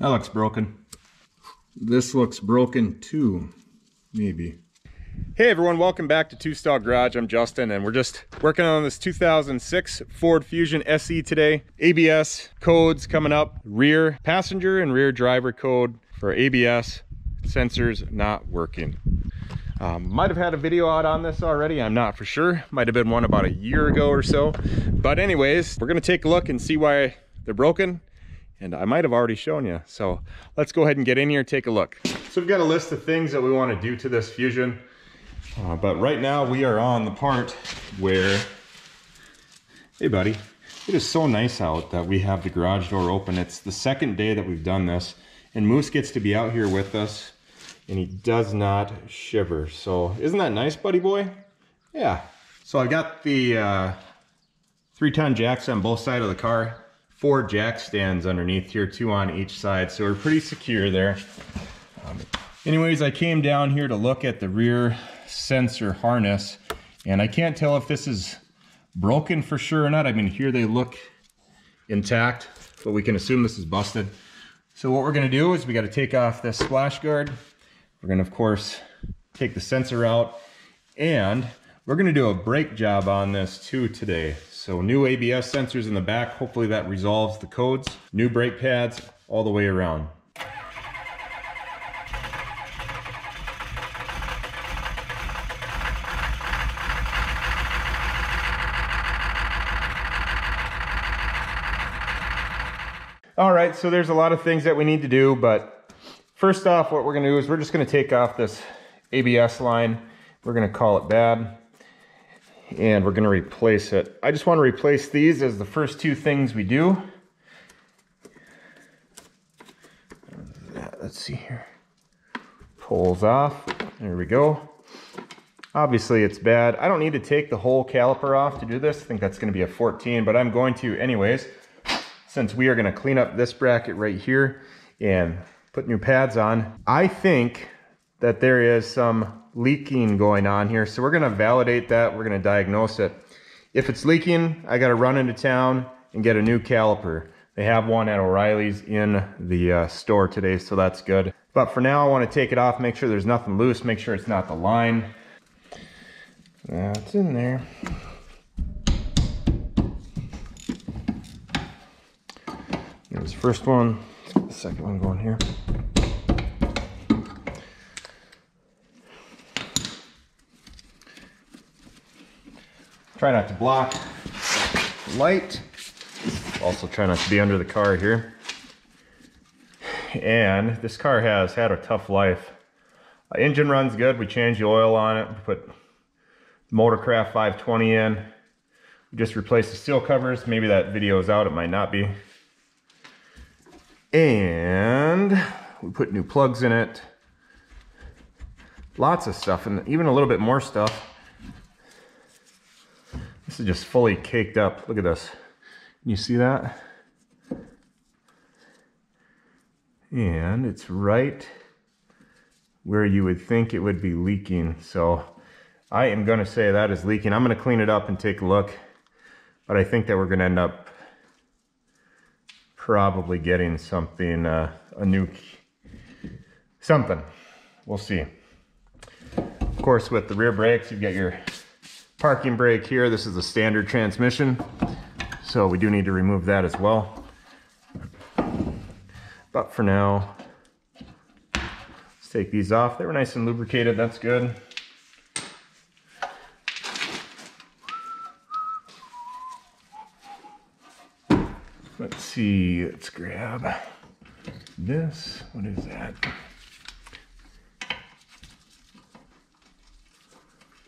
That looks broken. This looks broken too, maybe. Hey everyone, welcome back to Two Stall Garage. I'm Justin and we're just working on this 2006 Ford Fusion SE today. ABS codes coming up, rear passenger and rear driver code for ABS sensors not working. Might have had a video out on this already, I'm not for sure. Might have been one about a year ago or so. But anyways, we're gonna take a look and see why they're broken. And I might have already shown you. So let's go ahead and get in here and take a look. So we've got a list of things that we wanna do to this Fusion. But right now we are on the part where, hey buddy, it is so nice out that we have the garage door open. It's the second day that we've done this. And Moose gets to be out here with us. And he does not shiver. So isn't that nice, buddy boy? Yeah. So I've got the 3-ton jacks on both sides of the car. 4 jack stands underneath here, 2 on each side. So we're pretty secure there. Anyways, I came down here to look at the rear sensor harness. And I can't tell if this is broken for sure or not. I mean, here they look intact, but we can assume this is busted. So what we're gonna do is we gotta take off this splash guard. We're gonna, of course, take the sensor out, and we're gonna do a brake job on this too today. So new ABS sensors in the back, hopefully that resolves the codes. New brake pads all the way around. All right, so there's a lot of things that we need to do, but first off, what we're gonna do is we're just gonna take off this ABS line. We're gonna call it bad, and we're gonna replace it. I just wanna replace these as the first 2 things we do. Let's see here. Pulls off, there we go. Obviously it's bad. I don't need to take the whole caliper off to do this. I think that's gonna be a 14, but I'm going to anyways, since we are gonna clean up this bracket right here and put new pads on. I think that there is some leaking going on here, so we're gonna validate that. We're gonna diagnose it. If it's leaking, I gotta run into town and get a new caliper. They have one at O'Reilly's in the store today, so that's good. But for now, I wanna take it off, make sure there's nothing loose, make sure it's not the line. It's in there. There's the first one. Let's get the second one going here. Try not to block the light. Also try not to be under the car here. And this car has had a tough life. Engine runs good. We changed the oil on it. We put Motorcraft 520 in. We just replaced the seal covers. Maybe that video is out. It might not be. And we put new plugs in it. Lots of stuff, and even a little bit more stuff. This is just fully caked up. Look at this. Can you see that? And it's right where you would think it would be leaking. So I am gonna say that is leaking. I'm gonna clean it up and take a look. But I think that we're gonna end up probably getting something, a new, something. We'll see. Of course, with the rear brakes, you've got your parking brake here. This is a standard transmission, so we do need to remove that as well. But for now, let's take these off. They were nice and lubricated, that's good. Let's see, let's grab this. What is that?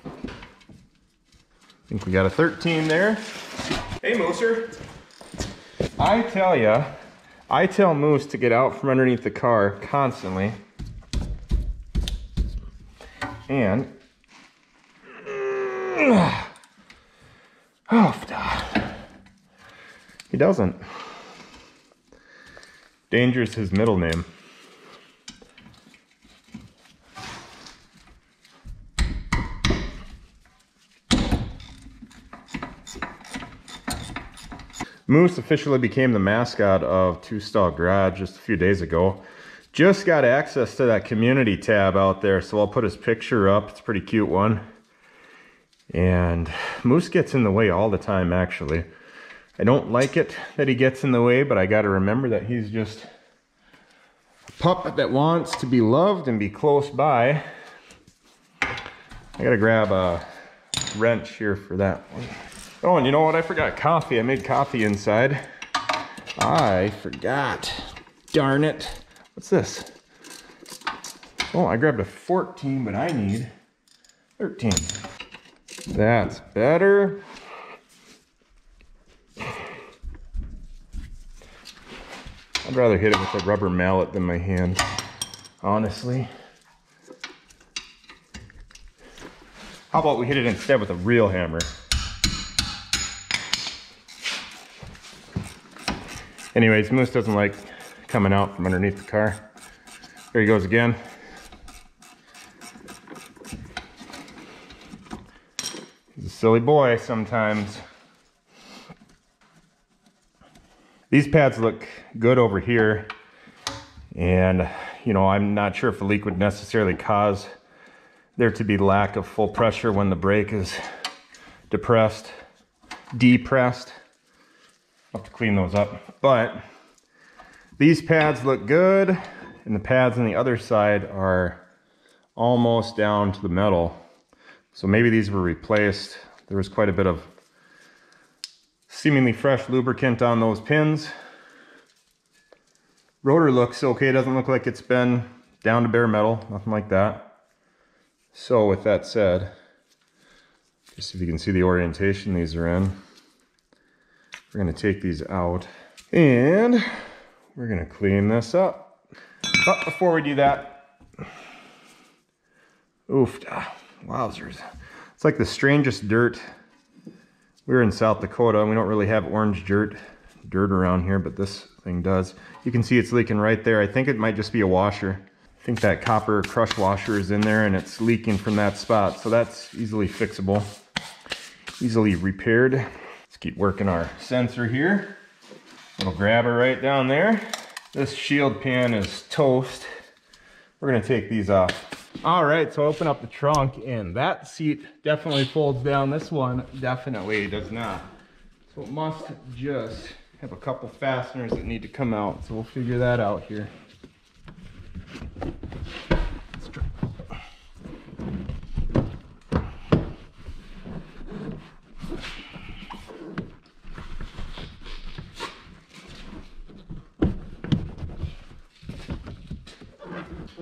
I think we got a 13 there. Hey, Mooser. I tell Moose to get out from underneath the car constantly. And he doesn't. Danger's his middle name. Moose officially became the mascot of Two Stall Garage just a few days ago. Just got access to that community tab out there, so I'll put his picture up. It's a pretty cute one. And Moose gets in the way all the time, actually. I don't like it that he gets in the way, but I got to remember that he's just a pup that wants to be loved and be close by. I got to grab a wrench here for that one. Oh, and you know what? I forgot coffee. I made coffee inside. I forgot. Darn it. What's this? Oh, I grabbed a 14, but I need 13. That's better. I'd rather hit it with a rubber mallet than my hand, honestly. How about we hit it instead with a real hammer? Anyways, Moose doesn't like coming out from underneath the car. There he goes again. He's a silly boy sometimes. These pads look good over here, and you know, I'm not sure if the leak would necessarily cause there to be lack of full pressure when the brake is depressed. I'll have to clean those up, but these pads look good, and the pads on the other side are almost down to the metal. So maybe these were replaced. There was quite a bit of seemingly fresh lubricant on those pins. Rotor looks okay. It doesn't look like it's been down to bare metal, nothing like that. So with that said, just if you can see the orientation these are in, we're going to take these out and we're going to clean this up. But before we do that, wowzers. It's like the strangest dirt. We're in South Dakota and we don't really have orange dirt around here, but this thing does. You can see it's leaking right there. I think it might just be a washer. I think that copper crush washer is in there and it's leaking from that spot. So that's easily fixable, easily repaired. Let's keep working our sensor here. Little grabber right down there. This shield pan is toast. We're gonna take these off. All right, so open up the trunk and that seat definitely folds down. This one definitely does not. So it must just have a couple fasteners that need to come out. So we'll figure that out here. Let's try.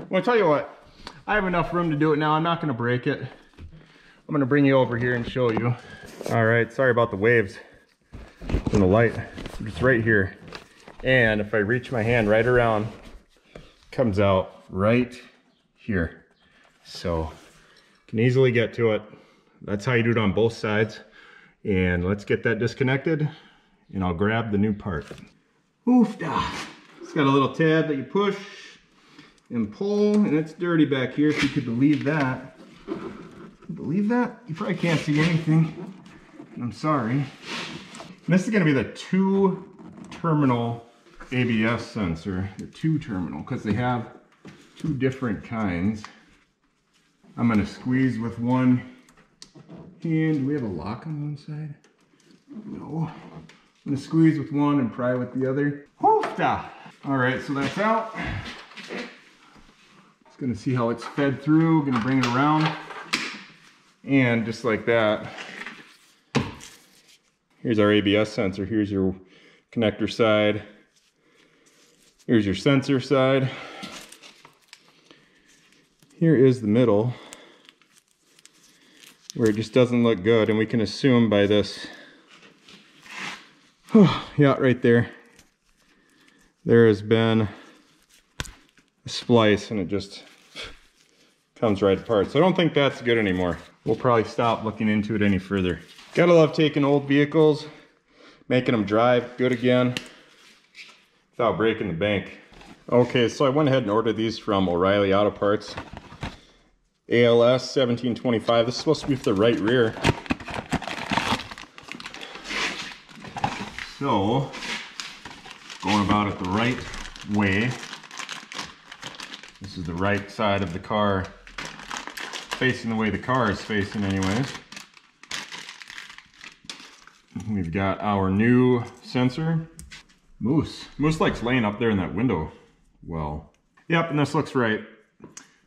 Well, I tell you what, I have enough room to do it now. I'm not going to break it. I'm going to bring you over here and show you. All right, sorry about the waves and the light. It's right here. And if I reach my hand right around, it comes out right here. So can easily get to it. That's how you do it on both sides. And let's get that disconnected and I'll grab the new part. Oof-da. It's got a little tab that you push and pull, and it's dirty back here, if you could believe that. Believe that? You probably can't see anything. I'm sorry. And this is going to be the 2-terminal ABS sensor. The 2-terminal, because they have 2 different kinds. I'm going to squeeze with one hand. Do we have a lock on one side? No. I'm going to squeeze with one and pry with the other. Hoofda! All right, so that's out. Gonna see how it's fed through, gonna bring it around, and just like that, here's our ABS sensor. Here's your connector side, here's your sensor side, here is the middle where it just doesn't look good, and we can assume by this, yeah, right there has been a splice and it just comes right apart. So I don't think that's good anymore. We'll probably stop looking into it any further. Gotta love taking old vehicles, making them drive good again without breaking the bank. Okay, so I went ahead and ordered these from O'Reilly Auto Parts. ALS 1725. This is supposed to be for the right rear. So, going about it the right way. This is the right side of the car, facing the way the car is facing anyways. We've got our new sensor. Moose likes laying up there in that window. Well, yep, and this looks right.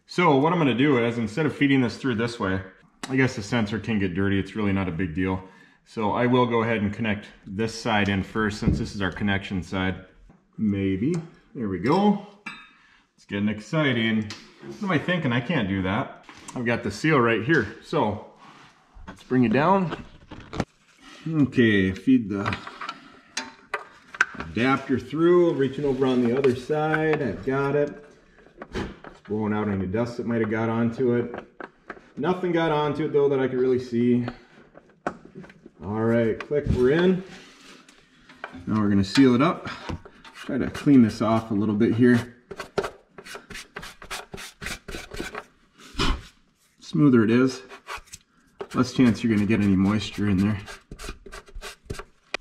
So what I'm gonna do is, instead of feeding this through this way, I guess the sensor can get dirty, it's really not a big deal. So I will go ahead and connect this side in first, since this is our connection side. Maybe, there we go. It's getting exciting. What am I thinking? I can't do that. I've got the seal right here. So let's bring it down. Okay, feed the adapter through, reaching over on the other side. I've got it. It's blowing out any dust that might have got onto it. Nothing got onto it though that I could really see. All right, click, we're in. Now we're gonna seal it up. Try to clean this off a little bit here. Smoother it is, less chance you're gonna get any moisture in there.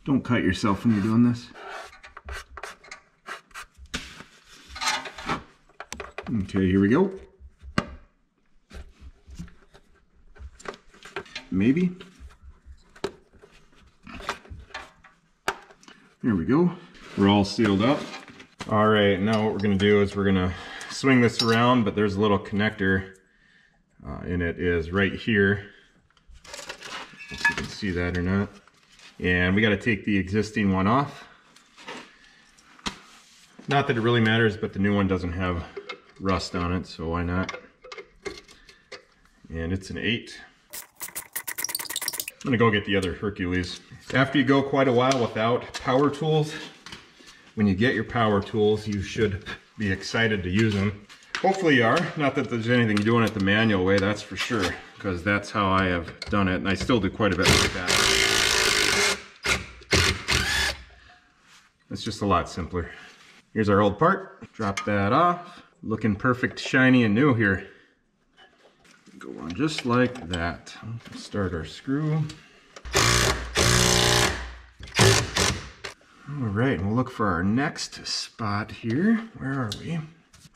Don't cut yourself when you're doing this. Okay, here we go. Maybe. There we go. We're all sealed up. All right, now what we're gonna do is we're gonna swing this around, but there's a little connector and it is right here. If you can see that or not. And we got to take the existing one off. Not that it really matters, but the new one doesn't have rust on it, so why not? And it's an 8. I'm gonna go get the other Hercules. After you go quite a while without power tools, when you get your power tools, you should be excited to use them. Hopefully you are. Not that there's anything you're doing it the manual way, that's for sure, because that's how I have done it, and I still do quite a bit like that. It's just a lot simpler. Here's our old part. Drop that off. Looking perfect, shiny, and new here. Go on just like that. Start our screw. All right, and we'll look for our next spot here. Where are we?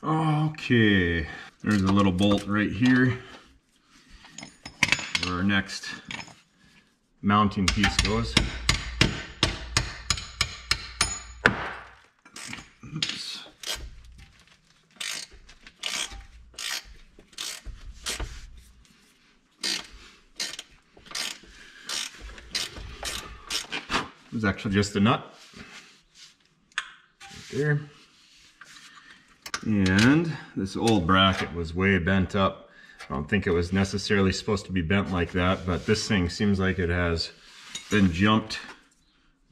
Okay, there's a little bolt right here where our next mounting piece goes. Oops. It was actually just a nut right there. And this old bracket was way bent up. I don't think it was necessarily supposed to be bent like that, but this thing seems like it has been jumped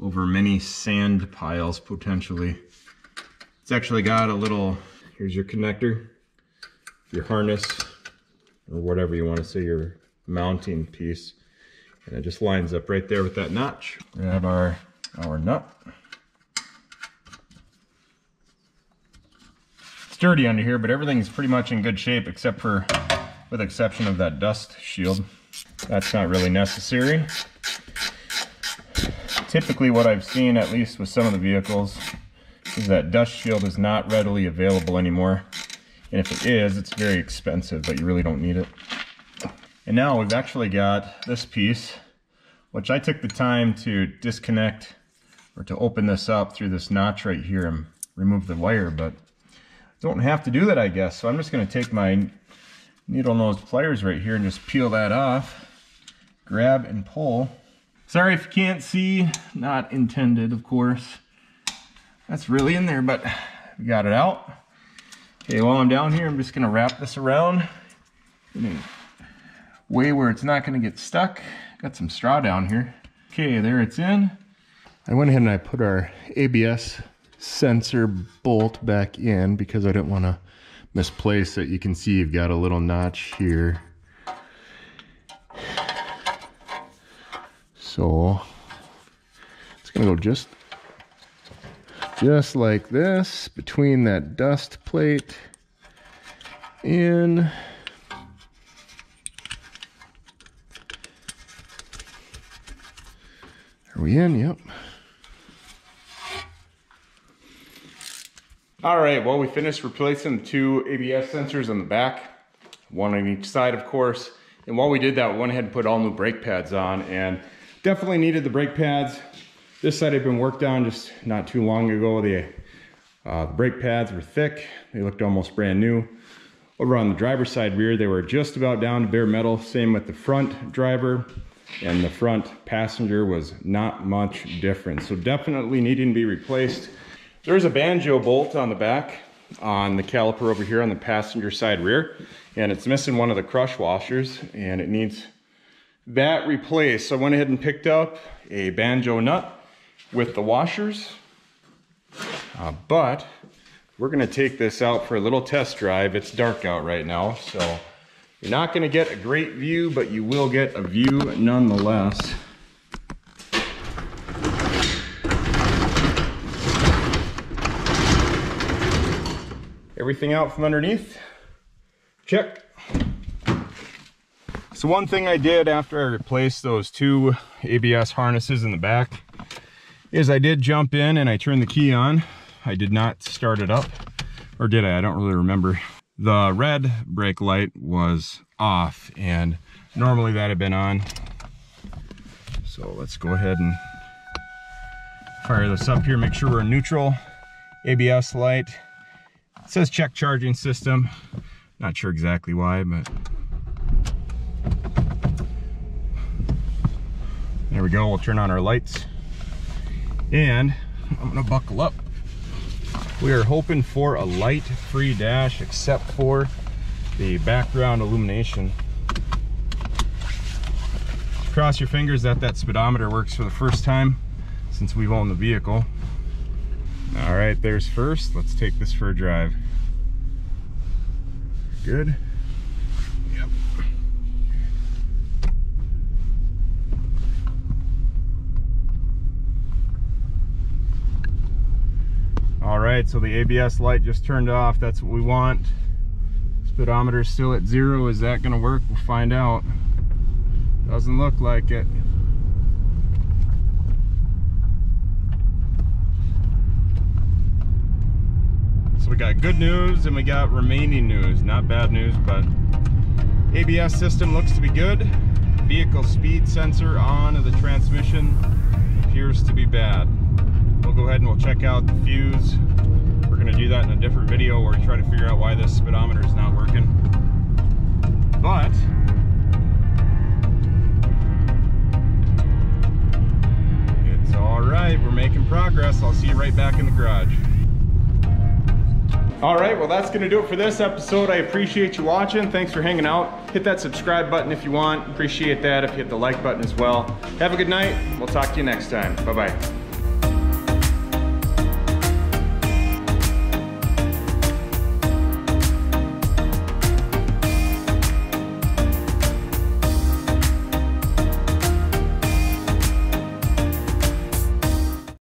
over many sand piles potentially. It's actually got a little, here's your connector, your harness, or whatever you want to say, your mounting piece. And it just lines up right there with that notch. Grab our nut. It's dirty under here, but everything's pretty much in good shape except for, with the exception of that dust shield. That's not really necessary. Typically what I've seen, at least with some of the vehicles, is that dust shield is not readily available anymore. And if it is, it's very expensive, but you really don't need it. And now we've actually got this piece, which I took the time to disconnect or to open this up through this notch right here and remove the wire, but don't have to do that, I guess. So I'm just going to take my needle nose pliers right here and just peel that off, grab and pull. Sorry if you can't see, not intended, of course. That's really in there, but we got it out. Okay, while I'm down here, I'm just going to wrap this around in a way where it's not going to get stuck. Got some straw down here. Okay, there it's in. I went ahead and I put our ABS sensor bolt back in because I didn't want to misplace it. You can see you've got a little notch here. So it's going to go just like this between that dust plate and are we in? Yep. All right, well, we finished replacing the 2 ABS sensors on the back, one on each side, of course. And while we did that, we went ahead and put all new brake pads on, and definitely needed the brake pads. This side had been worked on just not too long ago. The brake pads were thick. They looked almost brand new. Over on the driver's side rear, they were just about down to bare metal. Same with the front driver, and the front passenger was not much different. So definitely needing to be replaced. There's a banjo bolt on the back on the caliper over here on the passenger side rear, and it's missing one of the crush washers, and it needs that replaced. So I went ahead and picked up a banjo nut with the washers, but we're gonna take this out for a little test drive. It's dark out right now, so you're not gonna get a great view, but you will get a view nonetheless. Everything out from underneath, check. So one thing I did after I replaced those 2 ABS harnesses in the back is I did jump in and I turned the key on. I did not start it up, or did I? I don't really remember. The red brake light was off, and normally that had been on. So let's go ahead and fire this up here, make sure we're in neutral. ABS light. It says check charging system. Not sure exactly why, but there we go. We'll turn on our lights, and I'm gonna buckle up. We are hoping for a light-free dash, except for the background illumination. Cross your fingers that that speedometer works for the first time since we've owned the vehicle. All right, there's first. Let's take this for a drive. Good. Yep. All right, so the ABS light just turned off. That's what we want. Speedometer's still at 0. Is that gonna work? We'll find out. Doesn't look like it. So we got good news and we got remaining news. Not bad news, but ABS system looks to be good. Vehicle speed sensor on the transmission appears to be bad. We'll go ahead and we'll check out the fuse. We're gonna do that in a different video where we try to figure out why this speedometer is not working. But it's all right, we're making progress. I'll see you right back in the garage. All right, well, that's gonna do it for this episode. I appreciate you watching. Thanks for hanging out. Hit that subscribe button if you want. Appreciate that if you hit the like button as well. Have a good night. We'll talk to you next time. Bye-bye.